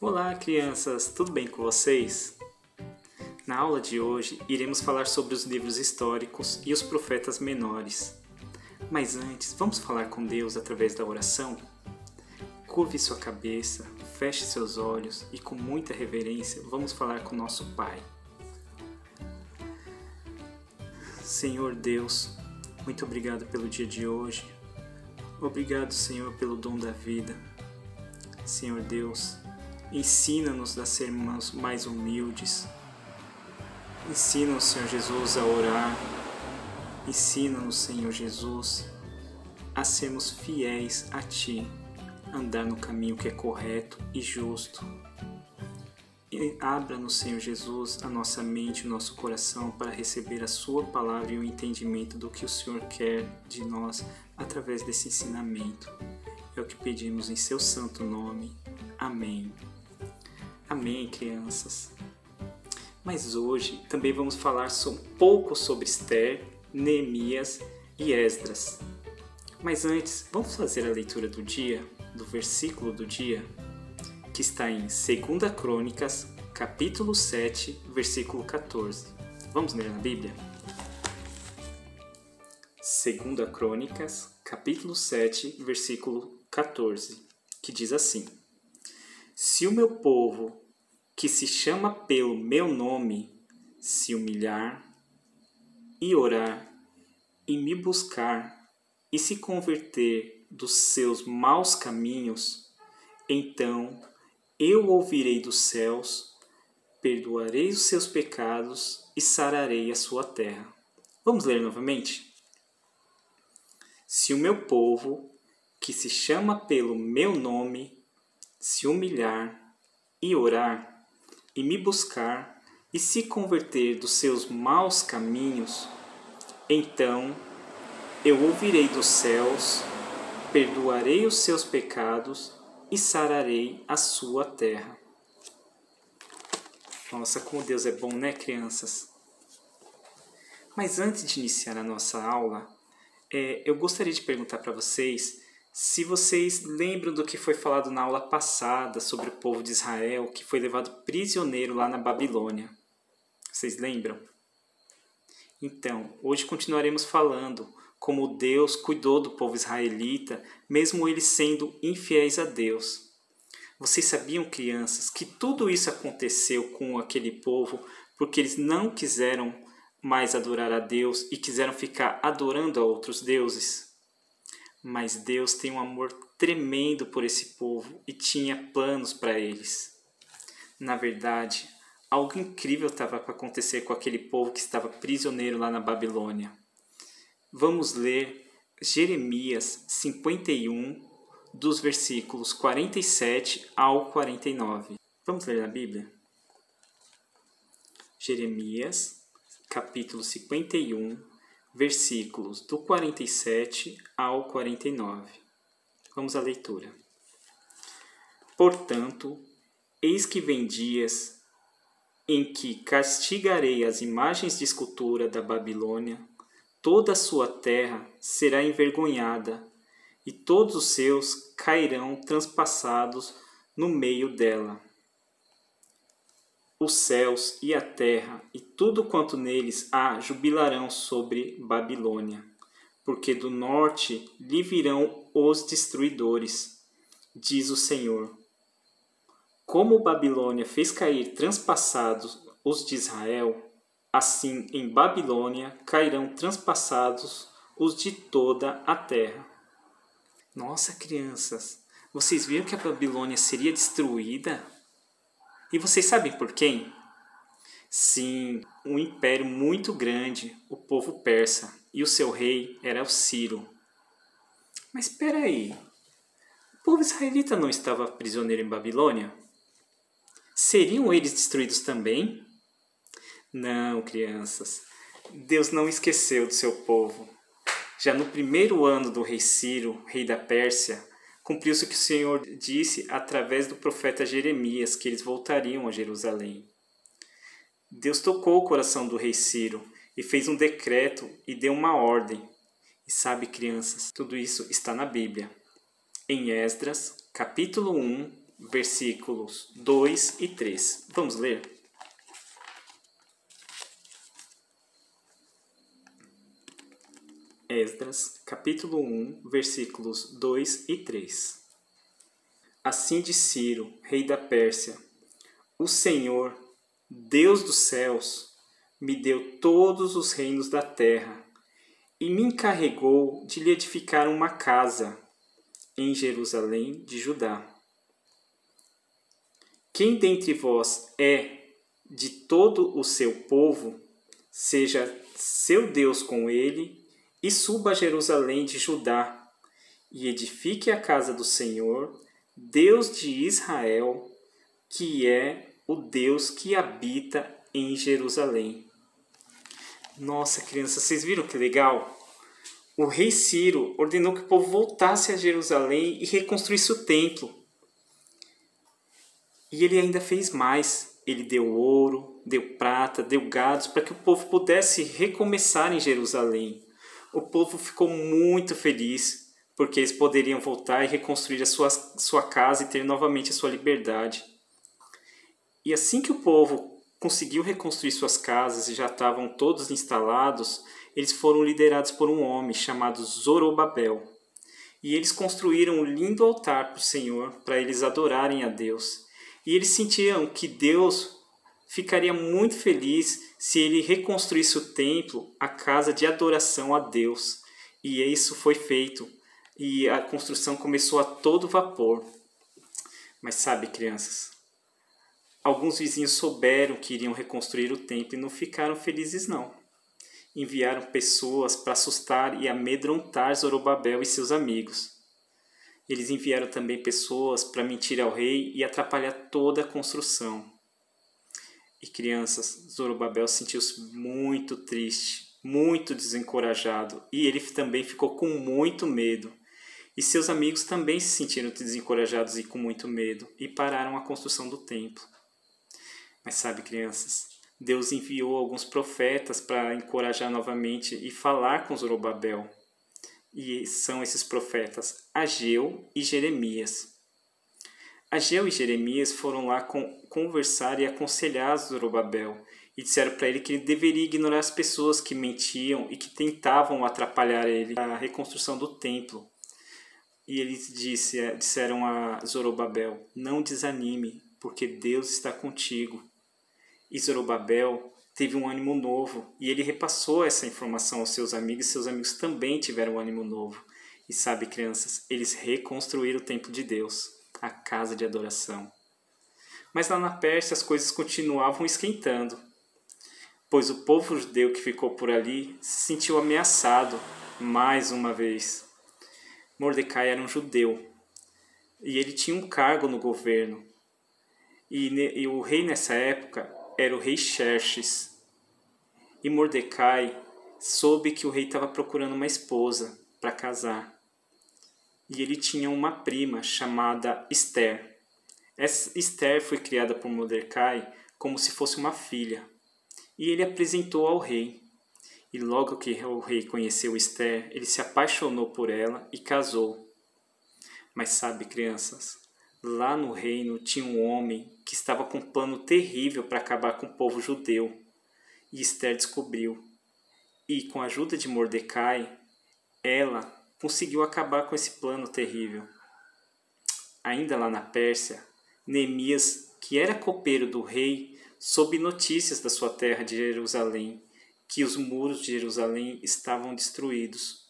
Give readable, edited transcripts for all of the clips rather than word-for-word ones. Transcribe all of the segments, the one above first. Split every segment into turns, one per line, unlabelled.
Olá, crianças! Tudo bem com vocês? Na aula de hoje, iremos falar sobre os livros históricos e os profetas menores. Mas antes, vamos falar com Deus através da oração? Curve sua cabeça, feche seus olhos e com muita reverência, vamos falar com nosso Pai. Senhor Deus, muito obrigado pelo dia de hoje. Obrigado, Senhor, pelo dom da vida. Senhor Deus, ensina-nos a sermos mais humildes. Ensina-nos, Senhor Jesus, a orar. Ensina-nos, Senhor Jesus, a sermos fiéis a Ti, andar no caminho que é correto e justo. E abra-nos, Senhor Jesus, a nossa mente e o nosso coração para receber a Sua palavra e o entendimento do que o Senhor quer de nós através desse ensinamento. É o que pedimos em Seu santo nome. Amém. Amém, crianças. Mas hoje também vamos falar um pouco sobre Esther, Neemias e Esdras. Mas antes, vamos fazer a leitura do dia, do versículo do dia, que está em 2 Crônicas, capítulo 7, versículo 14. Vamos ler na Bíblia? 2 Crônicas, capítulo 7, versículo 14, que diz assim: Se o meu povo, que se chama pelo meu nome, se humilhar e orar e me buscar e se converter dos seus maus caminhos, então eu ouvirei dos céus, perdoarei os seus pecados e sararei a sua terra. Vamos ler novamente? Se o meu povo, que se chama pelo meu nome, se humilhar e orar e me buscar e se converter dos seus maus caminhos, então eu ouvirei dos céus, perdoarei os seus pecados e sararei a sua terra. Nossa, como Deus é bom, né, crianças? Mas antes de iniciar a nossa aula, eu gostaria de perguntar para vocês se vocês lembram do que foi falado na aula passada sobre o povo de Israel que foi levado prisioneiro lá na Babilônia. Vocês lembram? Então, hoje continuaremos falando como Deus cuidou do povo israelita, mesmo eles sendo infiéis a Deus. Vocês sabiam, crianças, que tudo isso aconteceu com aquele povo porque eles não quiseram mais adorar a Deus e quiseram ficar adorando a outros deuses? Mas Deus tem um amor tremendo por esse povo e tinha planos para eles. Na verdade, algo incrível estava para acontecer com aquele povo que estava prisioneiro lá na Babilônia. Vamos ler Jeremias 51, dos versículos 47 ao 49. Vamos ler na Bíblia? Jeremias, capítulo 51, versículos do 47 ao 49. Vamos à leitura. Portanto, eis que vem dias em que castigarei as imagens de escultura da Babilônia, toda a sua terra será envergonhada, e todos os seus cairão transpassados no meio dela. Os céus e a terra e tudo quanto neles há jubilarão sobre Babilônia, porque do norte lhe virão os destruidores, diz o Senhor. Como Babilônia fez cair transpassados os de Israel, assim em Babilônia cairão transpassados os de toda a terra. Nossa, crianças, vocês viram que a Babilônia seria destruída? E vocês sabem por quem? Sim, um império muito grande, o povo persa, e o seu rei era o Ciro. Mas espera aí, o povo israelita não estava prisioneiro em Babilônia? Seriam eles destruídos também? Não, crianças, Deus não esqueceu do seu povo. Já no primeiro ano do rei Ciro, rei da Pérsia, cumpriu-se o que o Senhor disse através do profeta Jeremias, que eles voltariam a Jerusalém. Deus tocou o coração do rei Ciro e fez um decreto e deu uma ordem. E sabe, crianças, tudo isso está na Bíblia. Em Esdras, capítulo 1, versículos 2 e 3. Vamos ler? Esdras, capítulo 1, versículos 2 e 3. Assim diz Ciro, rei da Pérsia: o Senhor, Deus dos céus, me deu todos os reinos da terra e me encarregou de lhe edificar uma casa em Jerusalém de Judá. Quem dentre vós é de todo o seu povo, seja seu Deus com ele, e suba a Jerusalém de Judá, e edifique a casa do Senhor, Deus de Israel, que é o Deus que habita em Jerusalém. Nossa, crianças, vocês viram que legal? O rei Ciro ordenou que o povo voltasse a Jerusalém e reconstruísse o templo. E ele ainda fez mais. Ele deu ouro, deu prata, deu gados para que o povo pudesse recomeçar em Jerusalém. O povo ficou muito feliz porque eles poderiam voltar e reconstruir a sua casa e ter novamente a sua liberdade. E assim que o povo conseguiu reconstruir suas casas e já estavam todos instalados, eles foram liderados por um homem chamado Zorobabel. E eles construíram um lindo altar para o Senhor, para eles adorarem a Deus. E eles sentiam que Deus ficaria muito feliz se ele reconstruísse o templo, a casa de adoração a Deus. E isso foi feito. E a construção começou a todo vapor. Mas sabe, crianças, alguns vizinhos souberam que iriam reconstruir o templo e não ficaram felizes não. Enviaram pessoas para assustar e amedrontar Zorobabel e seus amigos. Eles enviaram também pessoas para mentir ao rei e atrapalhar toda a construção. E crianças, Zorobabel sentiu-se muito triste, muito desencorajado, e ele também ficou com muito medo. E seus amigos também se sentiram desencorajados e com muito medo, e pararam a construção do templo. Mas sabe, crianças, Deus enviou alguns profetas para encorajar novamente e falar com Zorobabel. E são esses profetas Ageu e Jeremias. Ageu e Jeremias foram lá conversar e aconselhar Zorobabel e disseram para ele que ele deveria ignorar as pessoas que mentiam e que tentavam atrapalhar ele na reconstrução do templo. E eles disseram a Zorobabel: não desanime, porque Deus está contigo. E Zorobabel teve um ânimo novo e ele repassou essa informação aos seus amigos, e seus amigos também tiveram um ânimo novo. E sabe, crianças, eles reconstruíram o templo de Deus, a casa de adoração. Mas lá na Pérsia as coisas continuavam esquentando, pois o povo judeu que ficou por ali se sentiu ameaçado mais uma vez. Mordecai era um judeu e ele tinha um cargo no governo. E o rei nessa época era o rei Xerxes. E Mordecai soube que o rei estava procurando uma esposa para casar. E ele tinha uma prima chamada Esther. Essa Esther foi criada por Mordecai como se fosse uma filha. E ele apresentou ao rei. E logo que o rei conheceu Esther, ele se apaixonou por ela e casou. Mas sabe, crianças, lá no reino tinha um homem que estava com um plano terrível para acabar com o povo judeu. E Esther descobriu. E com a ajuda de Mordecai, ela conseguiu acabar com esse plano terrível. Ainda lá na Pérsia, Neemias, que era copeiro do rei, soube notícias da sua terra de Jerusalém, que os muros de Jerusalém estavam destruídos.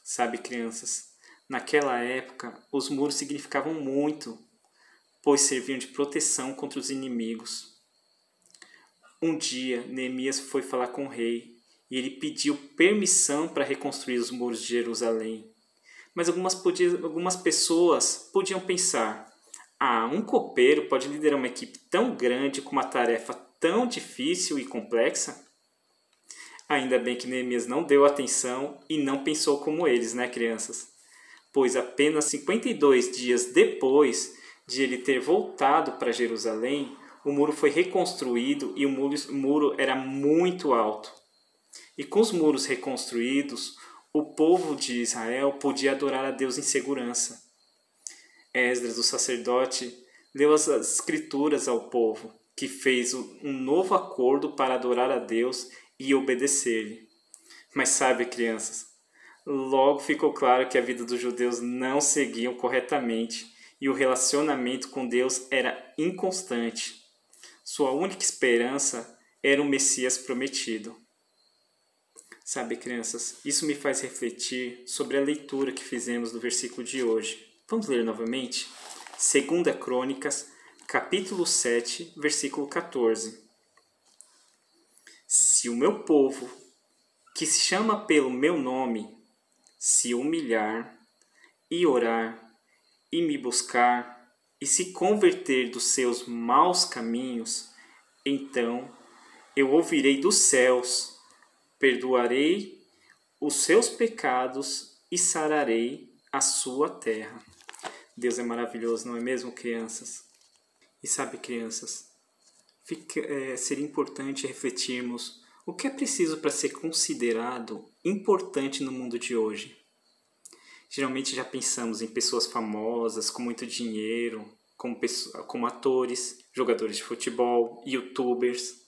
Sabe, crianças, naquela época os muros significavam muito, pois serviam de proteção contra os inimigos. Um dia, Neemias foi falar com o rei e ele pediu permissão para reconstruir os muros de Jerusalém. Mas algumas pessoas podiam pensar: um copeiro pode liderar uma equipe tão grande com uma tarefa tão difícil e complexa? Ainda bem que Neemias não deu atenção e não pensou como eles, né, crianças? Pois apenas 52 dias depois de ele ter voltado para Jerusalém, o muro foi reconstruído e o muro era muito alto. E com os muros reconstruídos, o povo de Israel podia adorar a Deus em segurança. Esdras, o sacerdote, leu as escrituras ao povo, que fez um novo acordo para adorar a Deus e obedecer-lhe. Mas sabe, crianças, logo ficou claro que a vida dos judeus não seguiam corretamente e o relacionamento com Deus era inconstante. Sua única esperança era o Messias prometido. Sabe, crianças, isso me faz refletir sobre a leitura que fizemos do versículo de hoje. Vamos ler novamente? 2 Crônicas, capítulo 7, versículo 14. Se o meu povo, que se chama pelo meu nome, se humilhar e orar e me buscar e se converter dos seus maus caminhos, então eu ouvirei dos céus, perdoarei os seus pecados e sararei a sua terra. Deus é maravilhoso, não é mesmo, crianças? E sabe, crianças, seria importante refletirmos o que é preciso para ser considerado importante no mundo de hoje. Geralmente já pensamos em pessoas famosas, com muito dinheiro, como atores, jogadores de futebol, youtubers,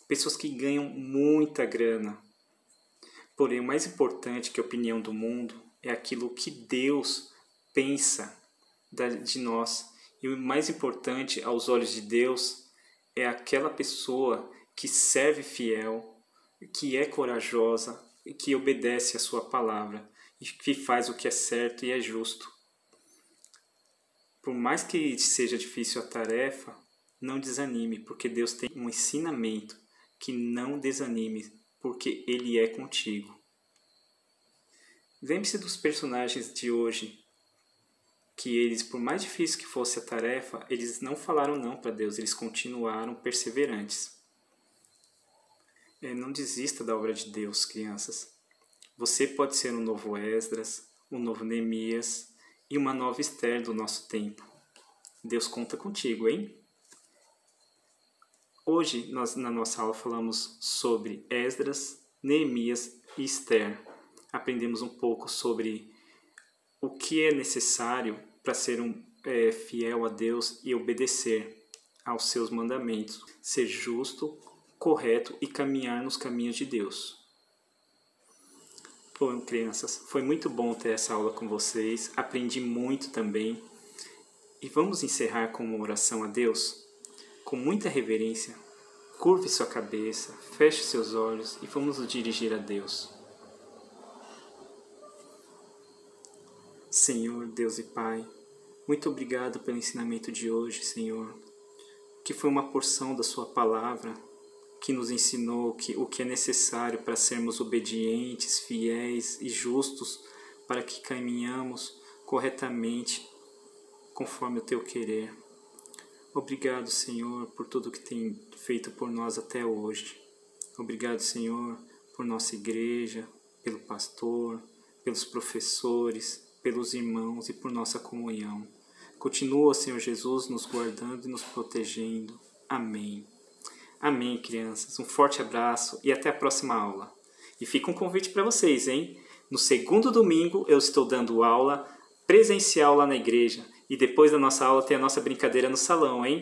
pessoas que ganham muita grana. Porém, o mais importante que a opinião do mundo é aquilo que Deus pensa de nós. E o mais importante aos olhos de Deus é aquela pessoa que serve fiel, que é corajosa e que obedece a sua palavra e que faz o que é certo e é justo. Por mais que seja difícil a tarefa, não desanime, porque Deus tem um ensinamento que não desanime, porque Ele é contigo. Lembre-se dos personagens de hoje, que eles, por mais difícil que fosse a tarefa, eles não falaram não para Deus, eles continuaram perseverantes. Não desista da obra de Deus, crianças. Você pode ser um novo Esdras, um novo Neemias e uma nova Esther do nosso tempo. Deus conta contigo, hein? Hoje, na nossa aula, falamos sobre Esdras, Neemias e Esther. Aprendemos um pouco sobre o que é necessário para ser fiel a Deus e obedecer aos seus mandamentos, ser justo, correto e caminhar nos caminhos de Deus. Bom, crianças, foi muito bom ter essa aula com vocês, aprendi muito também. E vamos encerrar com uma oração a Deus? Com muita reverência, curve sua cabeça, feche seus olhos e vamos nos dirigir a Deus. Senhor, Deus e Pai, muito obrigado pelo ensinamento de hoje, Senhor, que foi uma porção da Sua palavra que nos ensinou o que é necessário para sermos obedientes, fiéis e justos, para que caminhamos corretamente conforme o Teu querer. Obrigado, Senhor, por tudo que tem feito por nós até hoje. Obrigado, Senhor, por nossa igreja, pelo pastor, pelos professores, pelos irmãos e por nossa comunhão. Continua, Senhor Jesus, nos guardando e nos protegendo. Amém. Amém, crianças. Um forte abraço e até a próxima aula. E fica um convite para vocês, hein? No segundo domingo eu estou dando aula presencial lá na igreja. E depois da nossa aula tem a nossa brincadeira no salão, hein?